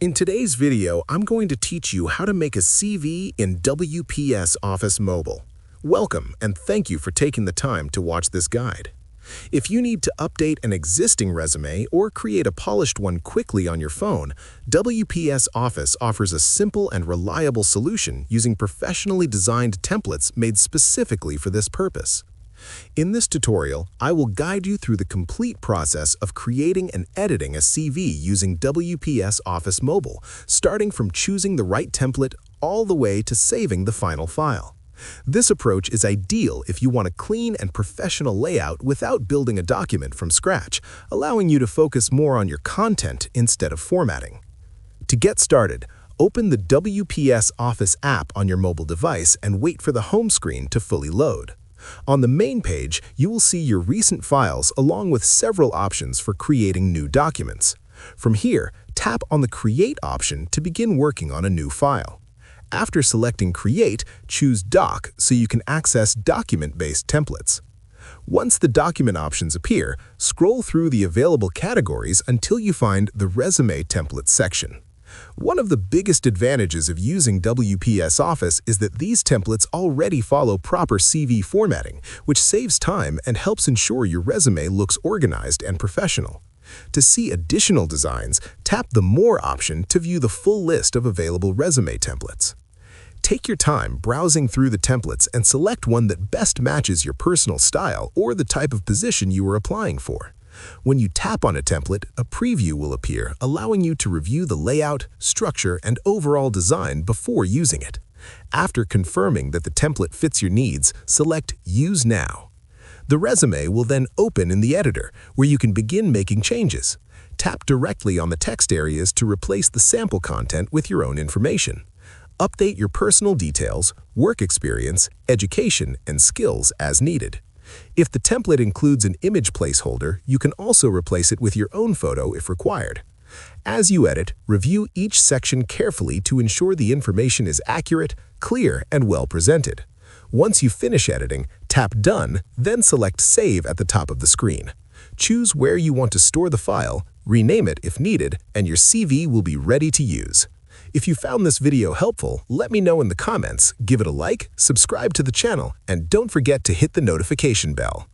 In today's video, I'm going to teach you how to make a CV in WPS Office Mobile. Welcome, and thank you for taking the time to watch this guide. If you need to update an existing resume or create a polished one quickly on your phone, WPS Office offers a simple and reliable solution using professionally designed templates made specifically for this purpose. In this tutorial, I will guide you through the complete process of creating and editing a CV using WPS Office Mobile, starting from choosing the right template all the way to saving the final file. This approach is ideal if you want a clean and professional layout without building a document from scratch, allowing you to focus more on your content instead of formatting. To get started, open the WPS Office app on your mobile device and wait for the home screen to fully load. On the main page, you will see your recent files along with several options for creating new documents. From here, tap on the Create option to begin working on a new file. After selecting Create, choose Doc so you can access document-based templates. Once the document options appear, scroll through the available categories until you find the Resume Templates section. One of the biggest advantages of using WPS Office is that these templates already follow proper CV formatting, which saves time and helps ensure your resume looks organized and professional. To see additional designs, tap the More option to view the full list of available resume templates. Take your time browsing through the templates and select one that best matches your personal style or the type of position you are applying for. When you tap on a template, a preview will appear, allowing you to review the layout, structure, and overall design before using it. After confirming that the template fits your needs, select Use Now. The resume will then open in the editor, where you can begin making changes. Tap directly on the text areas to replace the sample content with your own information. Update your personal details, work experience, education, and skills as needed. If the template includes an image placeholder, you can also replace it with your own photo if required. As you edit, review each section carefully to ensure the information is accurate, clear, and well presented. Once you finish editing, tap Done, then select Save at the top of the screen. Choose where you want to store the file, rename it if needed, and your CV will be ready to use. If you found this video helpful, let me know in the comments, give it a like, subscribe to the channel, and don't forget to hit the notification bell.